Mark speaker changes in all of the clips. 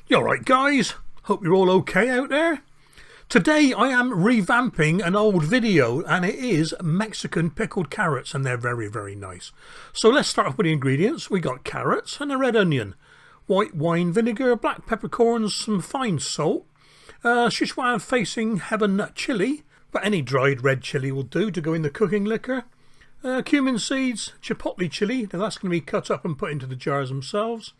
Speaker 1: You alright guys? Hope you're all okay out there. Today I am revamping an old video and it is Mexican pickled carrots and they're very nice. So let's start off with the ingredients. We got carrots and a red onion, white wine vinegar, black peppercorns, some fine salt, Sichuan facing heaven nut chilli, but any dried red chilli will do to go in the cooking liquor, cumin seeds, chipotle chilli, now that's going to be cut up and put into the jars themselves,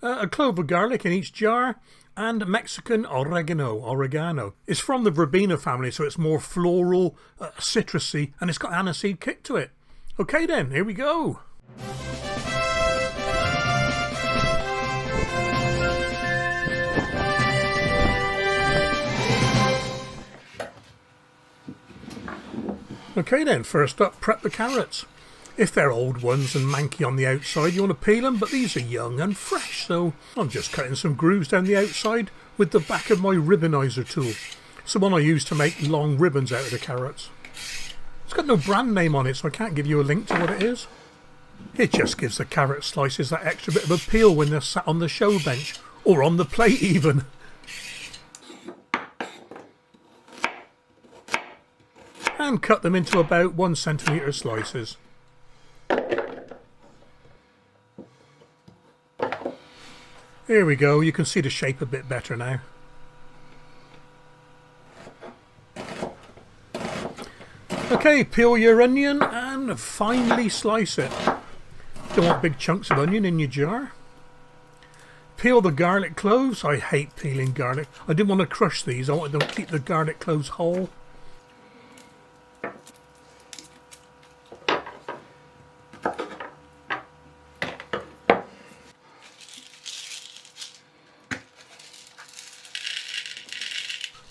Speaker 1: a clove of garlic in each jar, and Mexican Oregano. It's from the verbena family, so it's more floral, citrusy, and it's got aniseed kick to it. Okay then, here we go. Okay then, first up, prep the carrots. If they're old ones and manky on the outside, you want to peel them, but these are young and fresh, so I'm just cutting some grooves down the outside with the back of my ribbonizer tool. It's the one I use to make long ribbons out of the carrots. It's got no brand name on it, so I can't give you a link to what it is. It just gives the carrot slices that extra bit of appeal when they're sat on the show bench, or on the plate even. And cut them into about 1 centimetre slices. Here we go, you can see the shape a bit better now. Okay, peel your onion and finely slice it. Don't want big chunks of onion in your jar. Peel the garlic cloves. I hate peeling garlic. I didn't want to crush these, I wanted to keep the garlic cloves whole.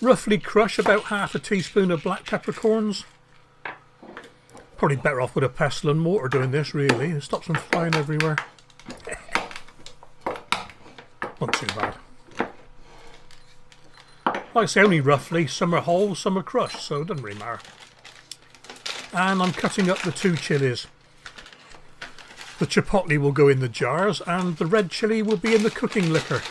Speaker 1: Roughly crush about half a teaspoon of black peppercorns. Probably better off with a pestle and mortar doing this, really. It stops them flying everywhere. Not too bad. Like I say, only roughly. Some are whole, some are crushed, so it doesn't really matter. And I'm cutting up the 2 chillies. The chipotle will go in the jars and the red chilli will be in the cooking liquor.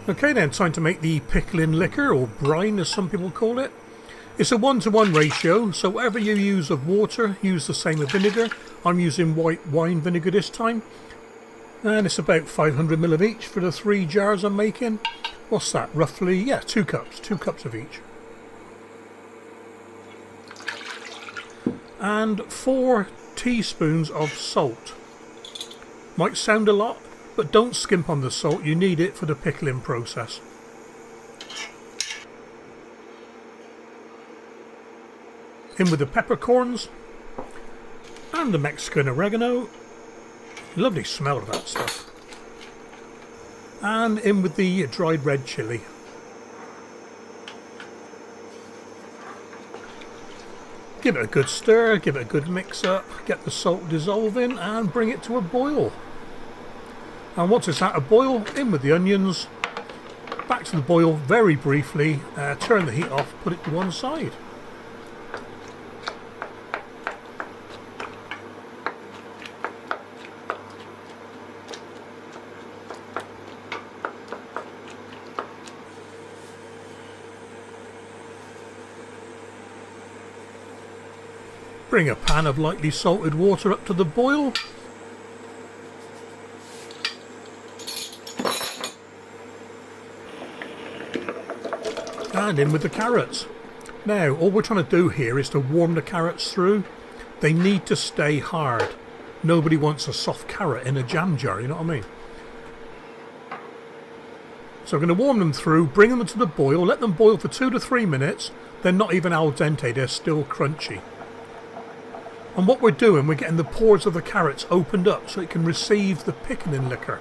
Speaker 1: Okay then, time to make the pickling liquor, or brine as some people call it. It's a 1-to-1 ratio, so whatever you use of water, use the same of vinegar. I'm using white wine vinegar this time. And it's about 500 ml of each for the 3 jars I'm making. What's that, roughly? Yeah, 2 cups. 2 cups of each. And 4 teaspoons of salt. Might sound a lot, but don't skimp on the salt, you need it for the pickling process. In with the peppercorns and the Mexican oregano. Lovely smell of that stuff. And in with the dried red chilli. Give it a good stir, give it a good mix up, get the salt dissolving and bring it to a boil. And once it's at a boil, in with the onions, back to the boil very briefly, turn the heat off, put it to one side. Bring a pan of lightly salted water up to the boil. And in with the carrots. Now all we're trying to do here is to warm the carrots through. They need to stay hard. Nobody wants a soft carrot in a jam jar, you know what I mean? So I'm going to warm them through, bring them to the boil, let them boil for 2 to 3 minutes. They're not even al dente, they're still crunchy. And what we're doing, we're getting the pores of the carrots opened up so it can receive the pickling liquor.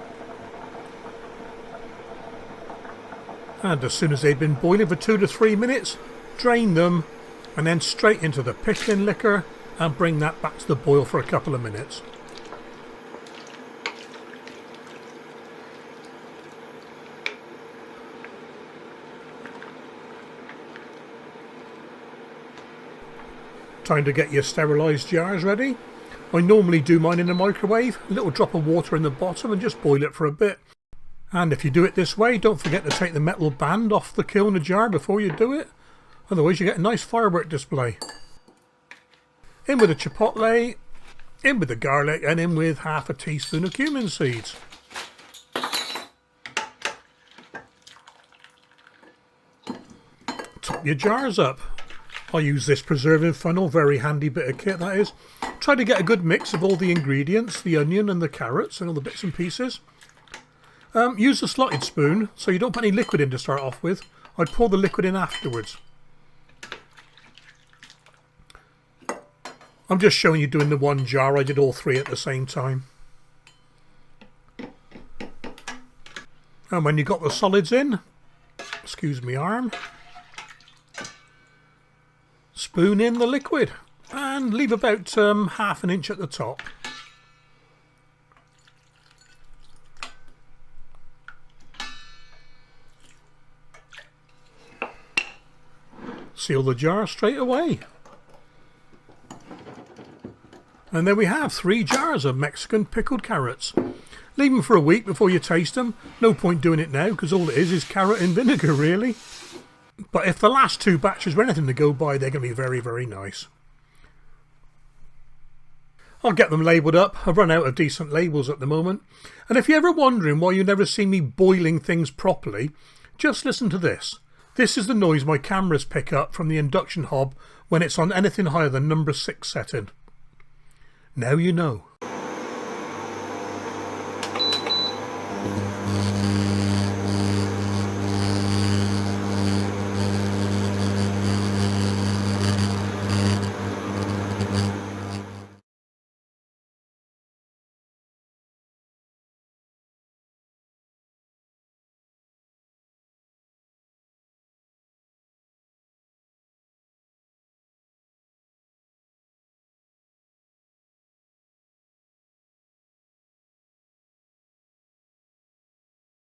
Speaker 1: And as soon as they've been boiling for 2 to 3 minutes, drain them and then straight into the pickling liquor and bring that back to the boil for a couple of minutes. Time to get your sterilised jars ready. I normally do mine in the microwave, a little drop of water in the bottom and just boil it for a bit. And if you do it this way, don't forget to take the metal band off the kiln jar before you do it, otherwise you get a nice firework display. In with the chipotle, in with the garlic, and in with half a teaspoon of cumin seeds. Top your jars up. I use this preserving funnel, very handy bit of kit that is. Try to get a good mix of all the ingredients, the onion and the carrots and all the bits and pieces. Use a slotted spoon so you don't put any liquid in to start off with. I pour the liquid in afterwards. I'm just showing you doing the one jar, I did all three at the same time. And when you've got the solids in, excuse me arm, spoon in the liquid and leave about half an inch at the top. Seal the jar straight away. And there we have 3 jars of Mexican pickled carrots. Leave them for a week before you taste them. No point doing it now because all it is carrot and vinegar really. But if the last 2 batches were anything to go by, they're going to be very, very nice. I'll get them labelled up. I've run out of decent labels at the moment. And if you're ever wondering why you never see me boiling things properly, just listen to this. This is the noise my cameras pick up from the induction hob when it's on anything higher than number 6 setting. Now you know.